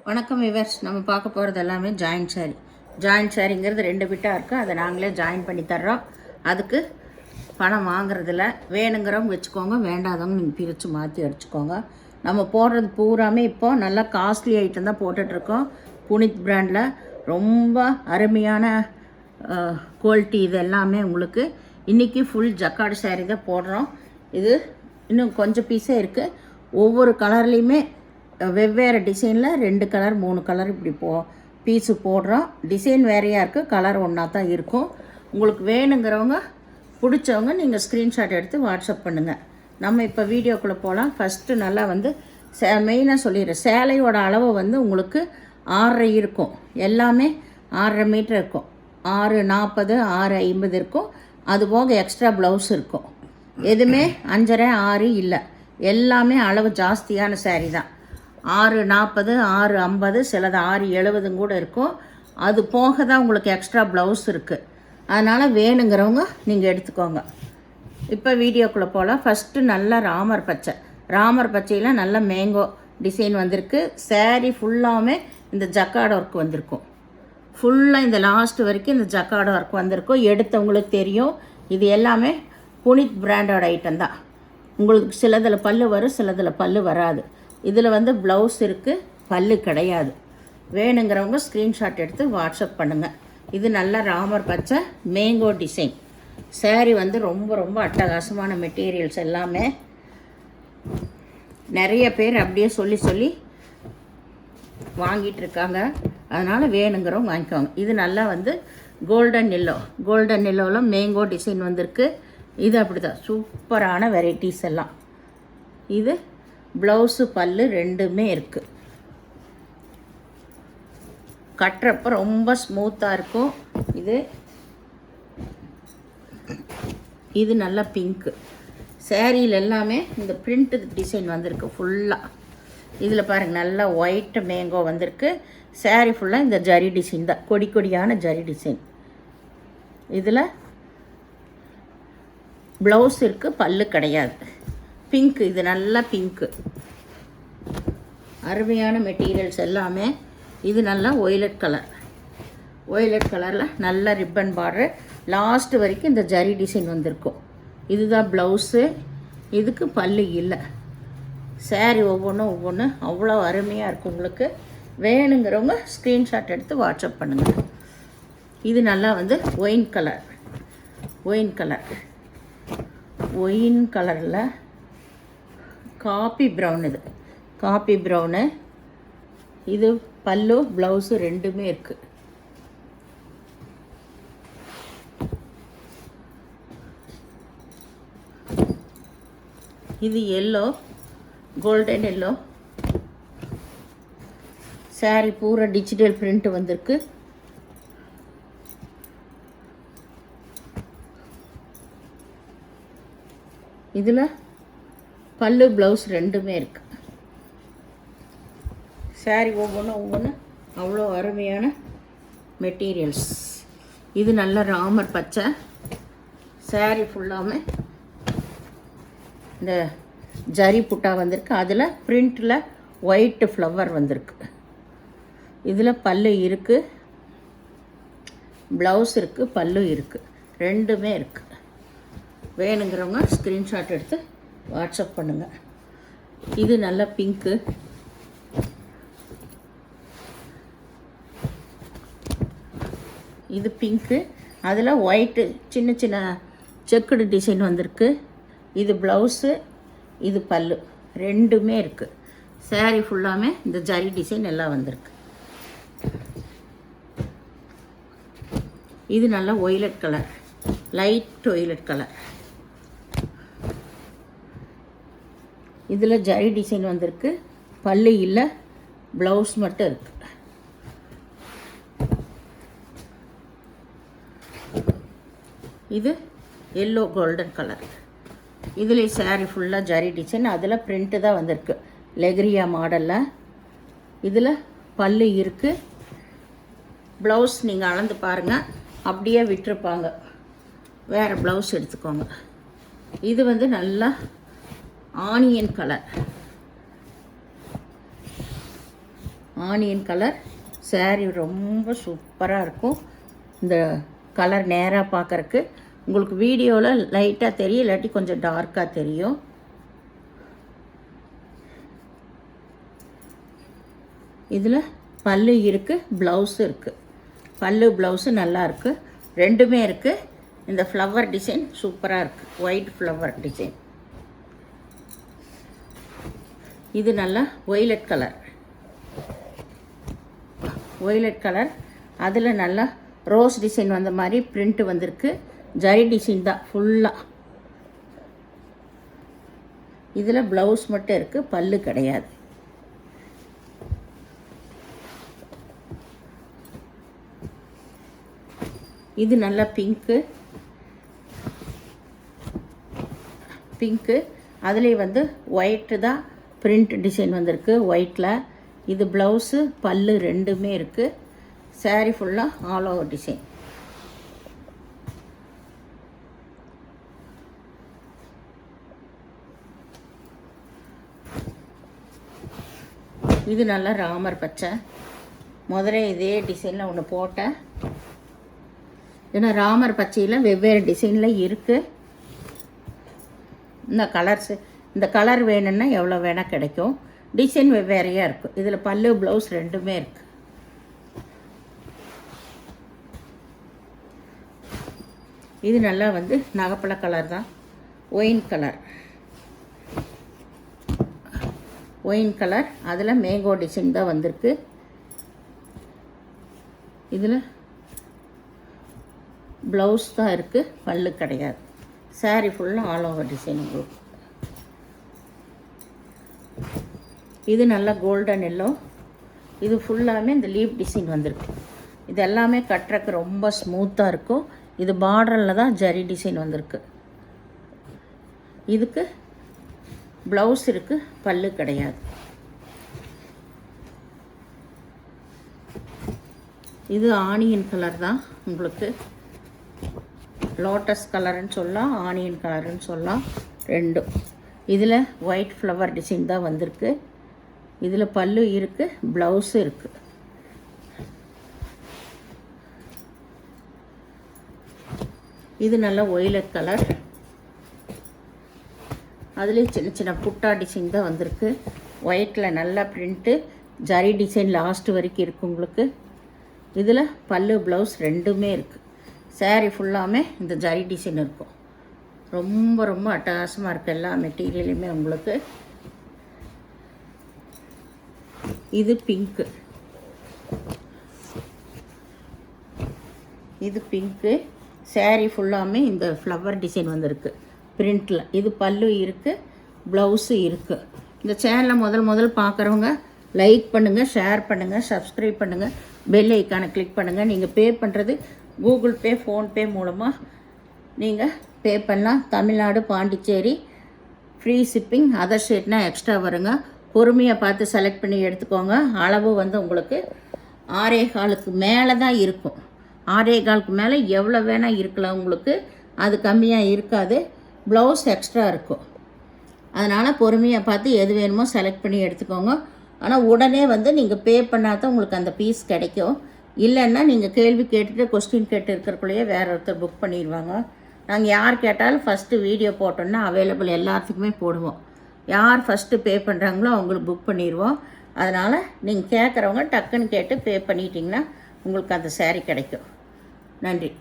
வணக்கம் விவர்ஸ். நம்ம பார்க்க போகிறது எல்லாமே ஜாயிண்ட் சாரீ. ஜாயிண்ட் சாரீங்கிறது 2 பிட்டாக இருக்குது. அதை நாங்களே ஜாயின் பண்ணி தர்றோம். அதுக்கு பணம் வாங்குறதில்ல. வேணுங்கிறவங்க வச்சுக்கோங்க, வேண்டாதவங்க நீங்கள் பிரித்து மாற்றி அடிச்சுக்கோங்க. நம்ம போடுறது பூராமே இப்போது நல்லா காஸ்ட்லி ஐட்டம் தான் போட்டுட்ருக்கோம். புனித் பிராண்டில் ரொம்ப அருமையான குவாலிட்டி. இது எல்லாமே உங்களுக்கு இன்றைக்கி ஃபுல் ஜக்கார்டு சாரீ தான் போடுறோம். இது இன்னும் கொஞ்சம் பீஸே இருக்குது. ஒவ்வொரு கலர்லேயுமே வெவ்வேறு டிசைனில் 2 கலர் 3 கலர் இப்படி பீஸு போடுறோம். டிசைன் வேறையாக இருக்குது, கலர் ஒன்றா தான் இருக்கும். உங்களுக்கு வேணுங்கிறவங்க பிடிச்சவங்க நீங்கள் ஸ்க்ரீன்ஷாட் எடுத்து வாட்ஸ்அப் பண்ணுங்கள். நம்ம இப்போ வீடியோக்குள்ளே போகலாம். ஃபஸ்ட்டு நல்லா மெயினாக சொல்லிடுறேன். சேலையோட அளவு உங்களுக்கு 6.5 இருக்கும். எல்லாமே 6.5 மீட்டர் இருக்கும். 6.40 6.50 இருக்கும். அதுபோக எக்ஸ்ட்ரா ப்ளவுஸ் இருக்கும். எதுவுமே 5.5 6 இல்லை. எல்லாமே அளவு ஜாஸ்தியான சாரீ தான். 6.40 6.50 சிலது 6.70 கூட இருக்கும். அது போக தான் உங்களுக்கு எக்ஸ்ட்ரா ப்ளவுஸ் இருக்குது. அதனால் வேணுங்கிறவங்க நீங்கள் எடுத்துக்கோங்க. இப்போ வீடியோக்குள்ளே போகலாம். ஃபஸ்ட்டு நல்லா ராமர் பச்சையில் நல்ல மேங்கோ டிசைன் வந்திருக்கு. சாரீ ஃபுல்லாமே இந்த ஜக்கார்டு ஒர்க் வந்திருக்கும். ஃபுல்லாக இந்த லாஸ்ட் வரைக்கும் இந்த ஜக்கார்டு ஒர்க் வந்திருக்கும். எடுத்தவங்களுக்கு தெரியும். இது எல்லாமே புனித் பிராண்டோட ஐட்டம் தான். உங்களுக்கு சிலதில் பல்லு வரும், சிலதில் பல்லு வராது. இதில் ப்ளவுஸ் இருக்குது, பல்லு கிடையாது. வேணுங்கிறவங்க ஸ்க்ரீன்ஷாட் எடுத்து வாட்ஸ்அப் பண்ணுங்கள். இது நல்ல ராமர் பச்சை மேங்கோ டிசைன் சாரீ. ரொம்ப ரொம்ப அட்டகாசமான மெட்டீரியல்ஸ். எல்லாமே நிறைய பேர் அப்படியே சொல்லி வாங்கிட்டு அதனால் வேணுங்கிறவங்க வாங்கிக்கோங்க. இது நல்லா கோல்டன் எல்லோவில் மேங்கோ டிசைன் வந்திருக்கு. இது அப்படி தான் சூப்பரான வெரைட்டிஸ் எல்லாம். இது ப்ளவுஸு பல்லு ரெண்டுமே இருக்குது. கட்டுறப்ப ரொம்ப ஸ்மூத்தாக இருக்கும். இது நல்லா பிங்க்கு. சேரீயில் எல்லாமே இந்த பிரிண்ட் டிசைன் வந்திருக்கு ஃபுல்லாக. இதில் பாருங்கள் நல்லா ஒயிட் மேங்கோ வந்திருக்கு. சேரீ ஃபுல்லாக இந்த ஜரி டிசைன் தான், கொடியான ஜரி டிசைன். இதில் ப்ளவுஸ் இருக்குது, பல்லு கிடையாது. பிங்க்கு, இது நல்லா பிங்க்கு. அருமையான மெட்டீரியல்ஸ் எல்லாமே. இது நல்லா ஒய்லட் கலரில் நல்ல ரிப்பன் பார்டர் லாஸ்ட்டு வரைக்கும் இந்த ஜரி டிசைன் வந்திருக்கும். இதுதான் ப்ளவுஸு. இதுக்கு பல்லு இல்லை. சாரீ ஒவ்வொன்றும் அவ்வளோ அருமையாக இருக்கும். உங்களுக்கு வேணுங்கிறவங்க ஸ்க்ரீன்ஷாட் எடுத்து வாட்ஸ்அப் பண்ணுங்கள். இது நல்லா ஒயின் கலரில் காப்பி ப்ரௌனு. இது பல்லு ப்ளவுஸு ரெண்டுமே இருக்குது. இது எல்லோ, கோல்டன் எல்லோ. சாரீ பூரா டிஜிட்டல் பிரிண்ட் வந்திருக்கு. இதில் பல்லு ப்ளவுஸ் ரெண்டுமே இருக்குது. சாரீ ஒவ்வொன்று அவ்வளோ அருமையான மெட்டீரியல்ஸ். இது நல்ல ராமர் பச்சை. சாரீ ஃபுல்லாமே இந்த ஜரி புட்டா வந்திருக்கு. அதில் பிரிண்டில் ஒயிட் ஃப்ளவர் வந்திருக்கு. இதில் பல்லு இருக்குது, ப்ளவுஸ் இருக்குது, பல்லு இருக்குது, ரெண்டுமே இருக்குது. வேணுங்கிறவங்க ஸ்க்ரீன்ஷாட் எடுத்து வாட்ஸ்அப் பண்ணுங்கள். இது நல்ல பிங்க்கு. இது பிங்க்கு. அதில் ஒயிட்டு சின்ன செக்குடு டிசைன் வந்திருக்கு. இது ப்ளவுஸு, இது பல்லு ரெண்டுமே இருக்குது. சாரீ ஃபுல்லாமே இந்த ஜரி டிசைன் எல்லாம் வந்திருக்கு. இது நல்லா violet colour, light violet colour. இதில் ஜரி டிசைன் வந்திருக்கு. பல்லு இல்லை, ப்ளவுஸ் மட்டும் இருக்குது. இது எல்லோ கோல்டன் கலர். இதில் சாரீ ஃபுல்லாக ஜரி டிசைன். அதில் பிரிண்ட்டு தான் வந்திருக்கு, லெக்ரியா மாடலில். இதில் பல்லு இருக்குது, ப்ளவுஸ் நீங்கள் அளந்து பாருங்கள். அப்படியே விட்டுருப்பாங்க, வேறு ப்ளவுஸ் எடுத்துக்கோங்க. இது நல்லா onion colour. Onion colour saree ரொம்ப சூப்பராக இருக்கும். இந்த கலர் நேராக பார்க்குறக்கு உங்களுக்கு வீடியோவில் லைட்டாக தெரியும், இல்லாட்டி கொஞ்சம் டார்க்காக தெரியும். இதில் பல்லு இருக்குது, ப்ளவுஸு இருக்குது. பல்லு ப்ளவுஸு நல்லா இருக்குது, ரெண்டுமே இருக்குது. இந்த ஃப்ளவர் டிசைன் சூப்பராக இருக்குது, ஒயிட் ஃப்ளவர் டிசைன். இது நல்லா ஒய்லட் கலர், அதில் நல்லா ரோஸ் டிசைன் வந்த மாதிரி பிரிண்ட் வந்திருக்கு. ஜரி டிசைன் தான் ஃபுல்லாக. இதில் ப்ளவுஸ் மட்டும் இருக்குது, பல்லு கிடையாது. இது நல்லா பிங்க்கு, அதுலேயே வந்து ஒயிட்டு தான் பிரிண்ட் டிசைன் வந்திருக்கு ஒயிட்டில். இது ப்ளவுஸு பல்லு ரெண்டுமே இருக்குது. saree ஃபுல்லாக ஆல் ஓவர் டிசைன். இது நல்லா ராமர் பச்சை. முதல்ல இதே டிசைனில் ஒன்று போட்டேன். ஏன்னா ராமர் பச்சையில் வெவ்வேறு டிசைனில் இருக்குது. இந்த கலர் வேணும்னா எவ்வளோ வேணால் கிடைக்கும். டிசைன் வெவ்வேறையாக இருக்கும். இதில் பல்லு ப்ளவுஸ் ரெண்டுமே இருக்குது. இது நல்லா வந்து நகப்பழ கலர் தான், ஒயின் கலர். அதில் மேங்கோ டிசைன் தான் வந்திருக்கு. இதில் ப்ளவுஸ் தான் இருக்குது, பல்லு கிடையாது. saree ஃபுல்லாக ஆல் ஓவர் டிசைன் உங்களுக்கு. இது நல்லா கோல்டன் எல்லோ. இது ஃபுல்லாமே இந்த லீப் டிசைன் வந்திருக்கு. இது எல்லாமே கட்டுறக்கு ரொம்ப ஸ்மூத்தாக இருக்கும். இது பார்டரில் தான் ஜரி டிசைன் வந்திருக்கு. இதுக்கு ப்ளவுஸ் இருக்குது, பல்லு கிடையாது. இது ஆனியன் கலர் தான் உங்களுக்கு. லோட்டஸ் கலருன்னு சொல்லலாம், ஆனியன் கலருன்னு சொல்லலாம், ரெண்டும். இதில் ஒயிட் ஃப்ளவர் டிசைன் தான் வந்திருக்கு. இதில் பல்லு இருக்குது, ப்ளவுஸு இருக்குது. இது நல்ல ஒய்லட் கலர். அதுலேயே சின்ன சின்ன புட்டா டிசைன் தான் வந்திருக்கு. ஒயிட்டில் நல்லா பிரிண்ட்டு, ஜரி டிசைன் லாஸ்ட் வரைக்கும் இருக்குது உங்களுக்கு. இதில் பல்லு ப்ளவுஸ் ரெண்டுமே இருக்குது. saree ஃபுல்லாமே இந்த ஜரி டிசைன் இருக்கும். ரொம்ப ரொம்ப அட்டகாசமாக இருக்குது எல்லா மெட்டீரியலுமே உங்களுக்கு. இது பிங்க்கு. saree ஃபுல்லாமே இந்த ஃப்ளவர் டிசைன் வந்திருக்கு பிரிண்டில். இது பல்லு இருக்குது, ப்ளவுஸு இருக்குது. இந்த சேனலை முதல் பார்க்குறவங்க லைக் பண்ணுங்கள், ஷேர் பண்ணுங்கள், சப்ஸ்கிரைப் பண்ணுங்கள், பெல் ஐக்கானை கிளிக் பண்ணுங்கள். நீங்கள் பே பண்ணுறது கூகுள் பே, ஃபோன்பே மூலமாக நீங்கள் பே பண்ணலாம். Tamil Nadu, Pondicherry free shipping. Other ஸ்டேட்னா எக்ஸ்ட்ரா வருங்க. பொறுமையாக பார்த்து செலக்ட் பண்ணி எடுத்துக்கோங்க. அளவு வந்து உங்களுக்கு 6.25 மேலே தான் இருக்கும். 6.25 மேலே எவ்வளோ வேணால் இருக்கலாம் உங்களுக்கு, அது கம்மியாக இருக்காது. ப்ளவுஸ் எக்ஸ்ட்ரா இருக்கும். அதனால் பொறுமையாக பார்த்து எது வேணுமோ செலக்ட் பண்ணி எடுத்துக்கோங்க. ஆனால் உடனே வந்து நீங்கள் பே பண்ணால் தான் உங்களுக்கு அந்த பீஸ் கிடைக்கும். இல்லைன்னா நீங்கள் கேள்வி கேட்டுட்டு கொஸ்டின் கேட்டு இருக்கிறக்குள்ளேயே வேறு ஒருத்தர் புக் பண்ணிடுவாங்க. நாங்கள் யார் கேட்டாலும் ஃபஸ்ட்டு வீடியோ போட்டோன்னா அவைலபிள் எல்லாத்துக்குமே போடுவோம். யார் ஃபஸ்ட்டு பே பண்ணுறாங்களோ அவங்களுக்கு புக் பண்ணிடுவோம். அதனால் நீங்கள் கேட்குறவங்க டக்குன்னு கேட்டு பே பண்ணிட்டீங்கன்னா உங்களுக்கு அந்த saree கிடைக்கும். நன்றி.